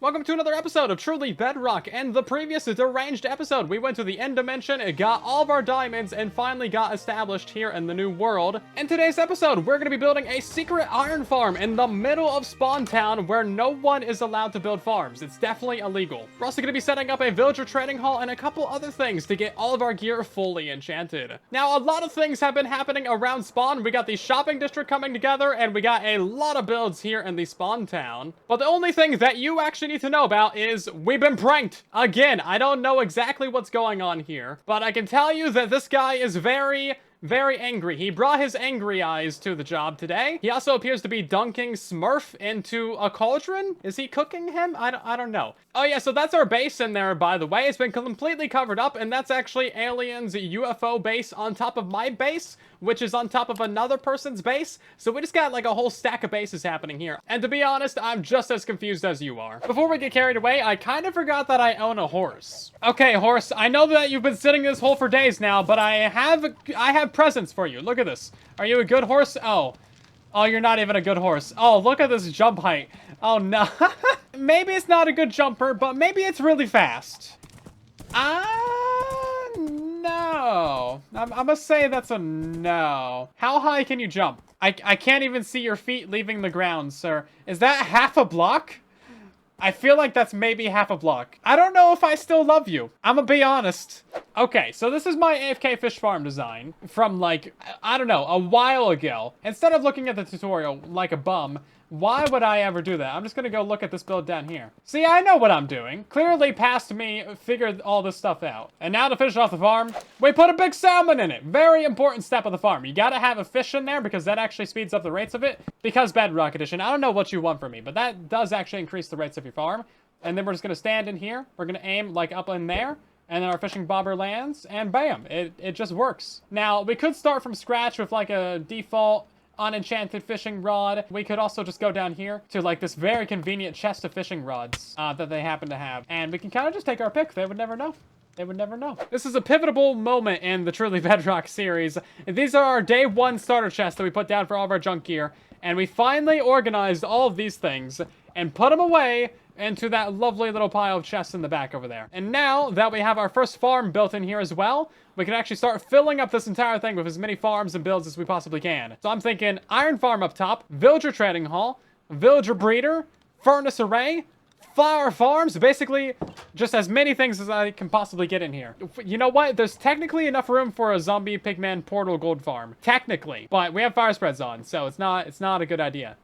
Welcome to another episode of Truly Bedrock. And the previous deranged episode, we went to the end dimension, got all of our diamonds, and finally got established here in the new world. In today's episode, we're going to be building a secret iron farm in the middle of Spawn Town where no one is allowed to build farms. It's definitely illegal. We're also going to be setting up a villager trading hall and a couple other things to get all of our gear fully enchanted. Now, a lot of things have been happening around Spawn. We got the shopping district coming together, and we got a lot of builds here in the Spawn Town. But the only thing that you actually need to know about is we've been pranked again. I don't know exactly what's going on here, but I can tell you that this guy is very angry. He brought his angry eyes to the job today. He also appears to be dunking Smurf into a cauldron. Is he cooking him? I don't know. Oh yeah, so that's our base in there, by the way. It's been completely covered up, and that's actually Alien's UFO base on top of my base, which is on top of another person's base. So we just got like a whole stack of bases happening here. And to be honest, I'm just as confused as you are. Before we get carried away, I kind of forgot that I own a horse. Okay, horse, I know that you've been sitting in this hole for days now, but I have presents for you. Look at this. Are you a good horse? Oh, you're not even a good horse. Oh, look at this jump height. Oh, no. Maybe it's not a good jumper, but maybe it's really fast. No. I'm gonna say that's a no. How high can you jump? I can't even see your feet leaving the ground, sir. Is that half a block? I feel like that's maybe half a block. I don't know if I still love you. I'm gonna be honest. Okay, so this is my AFK fish farm design from like, I don't know, a while ago. Instead of looking at the tutorial like a bum, why would I ever do that? I'm just gonna go look at this build down here. See, I know what I'm doing. Clearly past me figured all this stuff out. And now to finish off the farm, we put a big salmon in it. Very important step of the farm. You gotta have a fish in there because that actually speeds up the rates of it. Because Bedrock Edition, I don't know what you want from me, but that does actually increase the rates of your farm. And then we're just gonna stand in here. We're gonna aim like up in there. And then our fishing bobber lands, and bam, it just works. Now, we could start from scratch with like a default unenchanted fishing rod. We could also just go down here to like this very convenient chest of fishing rods that they happen to have. And we can kind of just take our pick. They would never know. They would never know. This is a pivotal moment in the Truly Bedrock series. These are our day one starter chests that we put down for all of our junk gear. And we finally organized all of these things and put them away into that lovely little pile of chests in the back over there. And now that we have our first farm built in here as well, we can actually start filling up this entire thing with as many farms and builds as we possibly can. So I'm thinking iron farm up top, villager trading hall, villager breeder, furnace array, flower farms, basically just as many things as I can possibly get in here. You know what? There's technically enough room for a zombie pigman portal gold farm. Technically. But we have fire spreads on, so it's not a good idea.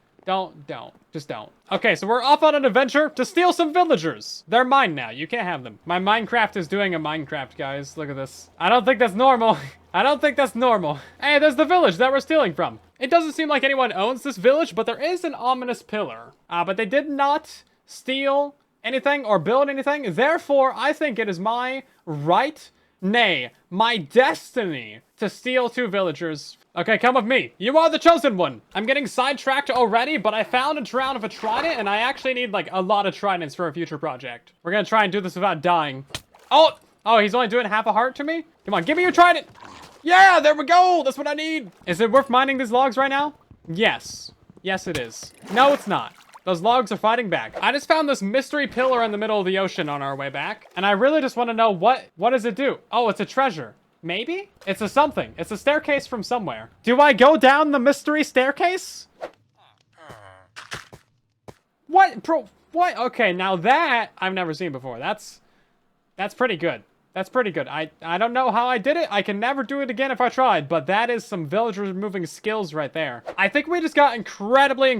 Just don't. Okay, so we're off on an adventure to steal some villagers. They're mine now. You can't have them. My Minecraft is doing a Minecraft, guys. Look at this. I don't think that's normal. I don't think that's normal. Hey, there's the village that we're stealing from. It doesn't seem like anyone owns this village, but there is an ominous pillar. But they did not steal anything or build anything. Therefore, I think it is my right, nay, my destiny to steal two villagers. Okay, come with me. You are the chosen one. I'm getting sidetracked already, but I found a drown of a trident, and I actually need, like, a lot of tridents for a future project. We're gonna try and do this without dying. Oh, he's only doing half a heart to me? Come on, give me your trident. Yeah, there we go. That's what I need. Is it worth mining these logs right now? Yes. Yes, it is. No, it's not. Those logs are fighting back. I just found this mystery pillar in the middle of the ocean on our way back, and I really just want to know what does it do? Oh, it's a treasure. Maybe? It's a something. It's a staircase from somewhere. Do I go down the mystery staircase? What? What? Okay, now that I've never seen before. That's pretty good. That's pretty good. I don't know how I did it. I can never do it again if I tried, but that is some villager removing skills right there. I think we just got incredibly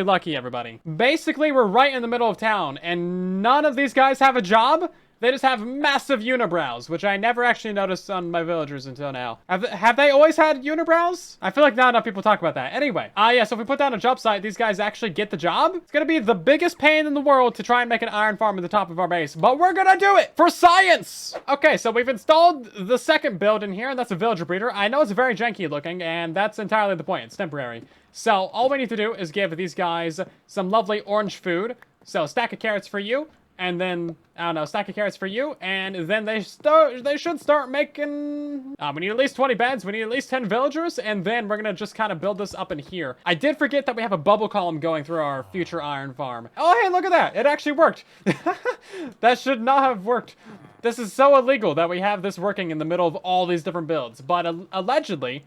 lucky, everybody. Basically, we're right in the middle of town, and none of these guys have a job. They just have massive unibrows, which I never actually noticed on my villagers until now. Have they always had unibrows? I feel like not enough people talk about that. Anyway, yeah, so if we put down a job site, these guys actually get the job. It's gonna be the biggest pain in the world to try and make an iron farm at the top of our base, but we're gonna do it for science! Okay, so we've installed the second build in here, and that's a villager breeder. I know it's very janky looking, and that's entirely the point. It's temporary. So all we need to do is give these guys some lovely orange food. So a stack of carrots for you. And then, I don't know, stack of carrots for you. And then they should start making... we need at least 20 beds. We need at least 10 villagers. And then we're gonna just kind of build this up in here. I did forget that we have a bubble column going through our future iron farm. Oh, hey, look at that. It actually worked. That should not have worked. This is so illegal that we have this working in the middle of all these different builds. But allegedly,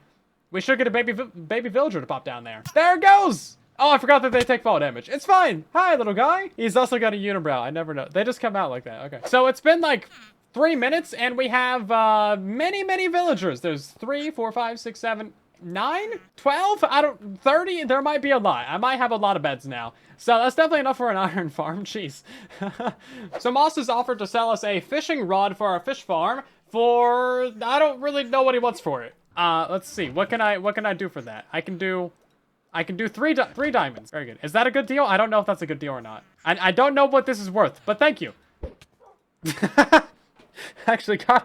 we should get a baby villager to pop down there. There it goes! Oh, I forgot that they take fall damage. It's fine. Hi, little guy. He's also got a unibrow. I never know. They just come out like that. Okay. So it's been like 3 minutes, and we have many villagers. There's 3, 4, 5, 6, 7, 9, 12? 30? There might be a lot. I might have a lot of beds now. So that's definitely enough for an iron farm. Jeez. So Moss has offered to sell us a fishing rod for our fish farm for... I don't really know what he wants for it. Let's see. What can I do for that? I can do three diamonds. Very good. Is that a good deal? I don't know if that's a good deal or not. I don't know what this is worth, but thank you. Actually, God.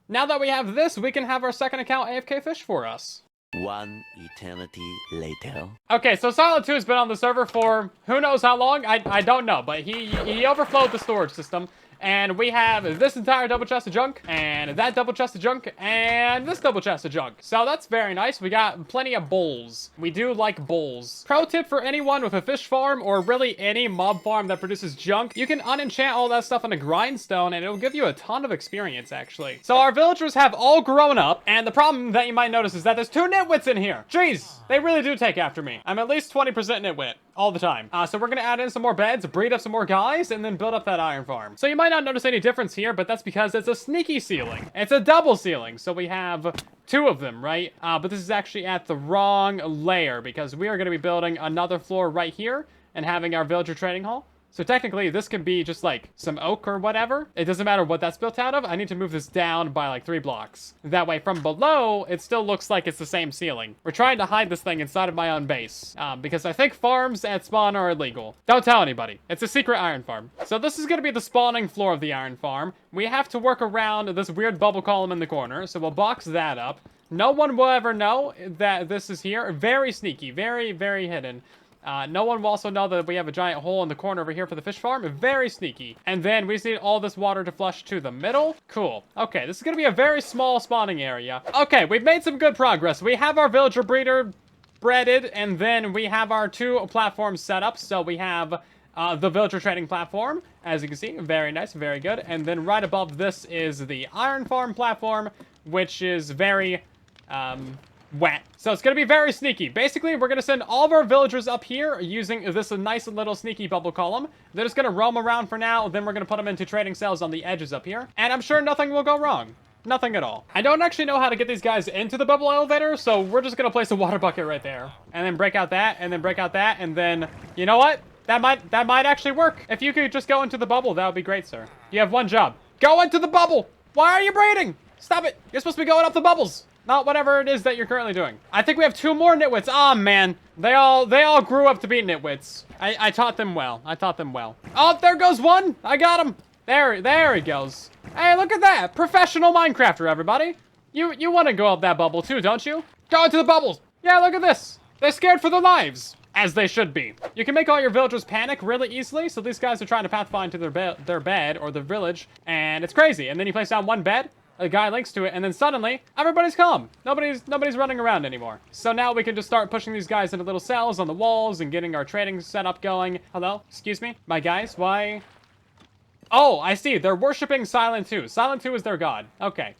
Now that we have this, we can have our second account AFK fish for us. One eternity later. Okay, so Silent 2 has been on the server for who knows how long. I don't know, but he overflowed the storage system. And we have this entire double chest of junk, and that double chest of junk, and this double chest of junk. So that's very nice. We got plenty of bowls. We do like bowls. Pro tip for anyone with a fish farm, or really any mob farm that produces junk, you can unenchant all that stuff on a grindstone, and it'll give you a ton of experience, actually. So our villagers have all grown up, and the problem that you might notice is that there's 2 nitwits in here. Jeez, they really do take after me. I'm at least 20% nitwit. All the time. So we're gonna add in some more beds, breed up some more guys, and then build up that iron farm. So you might not notice any difference here, but that's because it's a sneaky ceiling. It's a double ceiling, so we have 2 of them, right? But this is actually at the wrong layer, because we are gonna be building another floor right here and having our villager trading hall. So technically, this could be just like some oak or whatever. It doesn't matter what that's built out of. I need to move this down by like 3 blocks. That way, from below, it still looks like it's the same ceiling. We're trying to hide this thing inside of my own base because I think farms at spawn are illegal. Don't tell anybody. It's a secret iron farm. So this is going to be the spawning floor of the iron farm. We have to work around this weird bubble column in the corner. So we'll box that up. No one will ever know that this is here. Very sneaky. Very, very hidden. No one will also know that we have a giant hole in the corner over here for the fish farm. Very sneaky. And then we just need all this water to flush to the middle. Cool. Okay, this is going to be a very small spawning area. Okay, we've made some good progress. We have our villager breeder breaded, and then we have our 2 platforms set up. So we have the villager trading platform, as you can see. Very nice, very good. And then right above this is the iron farm platform, which is very... wet. So it's going to be very sneaky. Basically, we're going to send all of our villagers up here using this nice little sneaky bubble column. They're just going to roam around for now. Then we're going to put them into trading cells on the edges up here. And I'm sure nothing will go wrong. Nothing at all. I don't actually know how to get these guys into the bubble elevator, so we're just going to place a water bucket right there. And then break out that, and then break out that, and then, you know what? That might actually work. If you could just go into the bubble, that would be great, sir. You have one job. Go into the bubble! Why are you breeding? Stop it! You're supposed to be going up the bubbles! Not whatever it is that you're currently doing. I think we have 2 more nitwits. Oh, man. They all grew up to be nitwits. I taught them well. I taught them well. Oh, there goes one. I got him. There he goes. Hey, look at that. Professional Minecrafter, everybody. You want to go up that bubble too, don't you? Go into the bubbles. Yeah, look at this. They're scared for their lives. As they should be. You can make all your villagers panic really easily. So these guys are trying to pathfind to their bed or their village. And it's crazy. And then you place down one bed. A guy links to it, and then suddenly, everybody's calm. Nobody's running around anymore. So now we can just start pushing these guys into little cells on the walls and getting our trading setup going. Hello? Excuse me? My guys? Why? Oh, I see. They're worshiping Silent 2. Silent 2 is their god. Okay.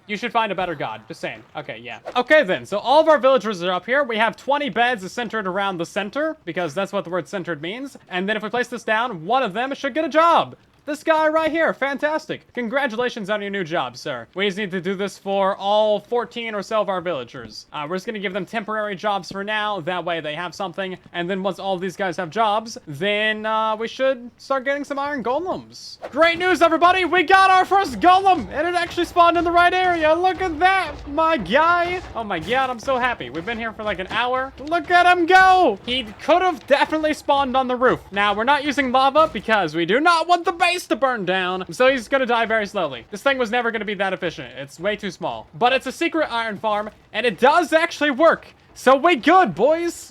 You should find a better god. Just saying. Okay, yeah. Okay, then. So all of our villagers are up here. We have 20 beds centered around the center, because that's what the word centered means. And then if we place this down, one of them should get a job. This guy right here, fantastic. Congratulations on your new job, sir. We just need to do this for all 14 or so of our villagers. We're just gonna give them temporary jobs for now. That way they have something. And then once all of these guys have jobs, then we should start getting some iron golems. Great news, everybody. We got our first golem, and it actually spawned in the right area. Look at that, my guy. Oh my God, I'm so happy. We've been here for like an hour. Look at him go. He could have definitely spawned on the roof. Now, we're not using lava because we do not want the base to burn down, so he's gonna die very slowly. This thing was never gonna be that efficient. It's way too small. But it's a secret iron farm, and it does actually work. So we good, boys.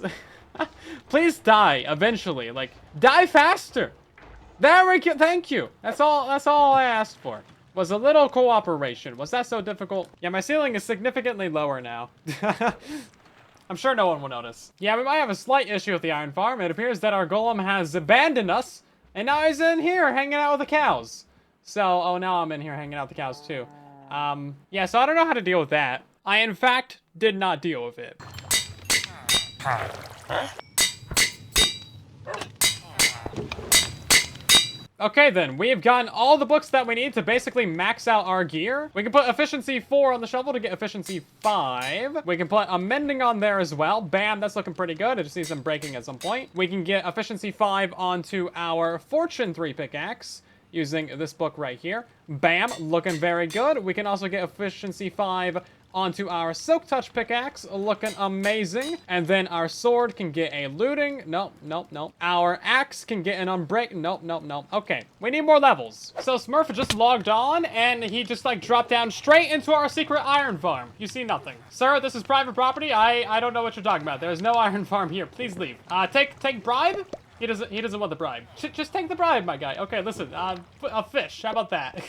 Please die eventually. Like, die faster. There we go. Thank you. That's all I asked for. Was a little cooperation. Was that so difficult? Yeah, my ceiling is significantly lower now. I'm sure no one will notice. Yeah, we might have a slight issue with the iron farm. It appears that our golem has abandoned us, and now he's in here hanging out with the cows. So, oh, now I'm in here hanging out with the cows too. Yeah, so I don't know how to deal with that. I, in fact, did not deal with it. Okay then, we have gotten all the books that we need to basically max out our gear. We can put efficiency 4 on the shovel to get efficiency 5. We can put a mending on there as well. Bam, that's looking pretty good. I just need some breaking at some point. We can get efficiency 5 onto our fortune 3 pickaxe using this book right here. Bam, looking very good. We can also get efficiency 5 onto our silk touch pickaxe, looking amazing. And then our sword can get a looting. Nope, nope, nope. Our axe can get an unbreak. Nope, nope, nope. Okay, we need more levels. So Smurf just logged on and he just like dropped down straight into our secret iron farm. You see nothing. Sir, this is private property. I don't know what you're talking about. There's no iron farm here. Please leave. Take bribe? He doesn't want the bribe. Just take the bribe, my guy. Okay, listen, a fish. How about that?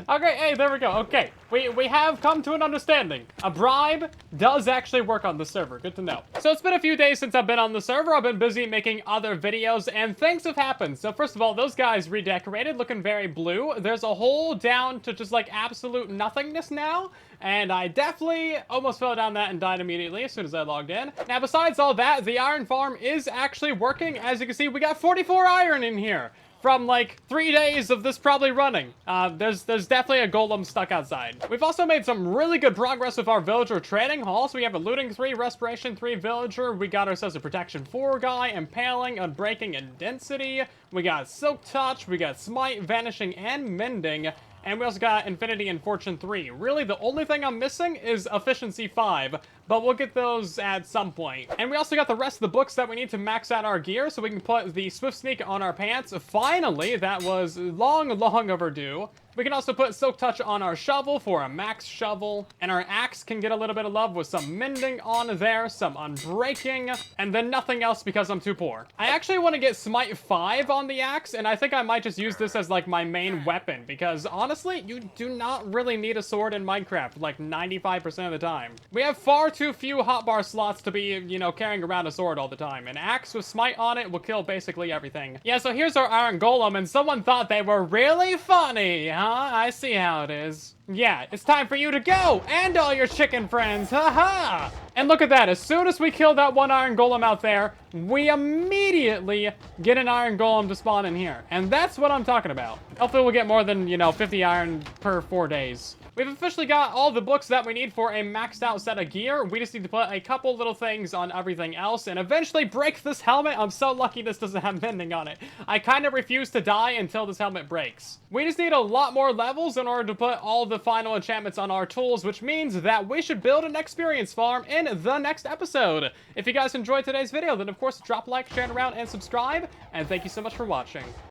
Okay, hey, there we go. Okay, we have come to an understanding. A bribe does actually work on the server. Good to know. So it's been a few days since I've been on the server. I've been busy making other videos, and things have happened. So first of all, those guys redecorated, looking very blue. There's a hole down to just like absolute nothingness now, and I definitely almost fell down that and died immediately as soon as I logged in. Now, besides all that, the iron farm is actually working. As you can see, we got 44 iron in here from like 3 days of this probably running. There's definitely a golem stuck outside. We've also made some really good progress with our villager trading hall. So we have a looting 3, respiration 3 villager. We got ourselves a protection 4 guy, impaling, unbreaking, and density. We got silk touch, we got smite, vanishing, and mending. And we also got Infinity and Fortune 3. Really, the only thing I'm missing is Efficiency 5, but we'll get those at some point. And we also got the rest of the books that we need to max out our gear, so we can put the Swift Sneak on our pants. Finally, that was long overdue. We can also put Silk Touch on our shovel for a max shovel, and our axe can get a little bit of love with some mending on there, some unbreaking, and then nothing else because I'm too poor. I actually want to get Smite 5 on the axe, and I think I might just use this as like my main weapon, because honestly, you do not really need a sword in Minecraft like 95% of the time. We have far too few hotbar slots to be, you know, carrying around a sword all the time. An axe with Smite on it will kill basically everything. Yeah, so here's our iron golem, and someone thought they were really funny, huh? I see how it is. Yeah, it's time for you to go, and all your chicken friends, haha! And look at that, as soon as we kill that one iron golem out there, we immediately get an iron golem to spawn in here. And that's what I'm talking about. Hopefully we'll get more than, you know, 50 iron per 4 days. We've officially got all the books that we need for a maxed out set of gear. We just need to put a couple little things on everything else and eventually break this helmet. I'm so lucky this doesn't have mending on it. I kind of refuse to die until this helmet breaks. We just need a lot more levels in order to put all the final enchantments on our tools, which means that we should build an experience farm in the next episode. If you guys enjoyed today's video, then of course drop a like, share it around, and subscribe. And thank you so much for watching.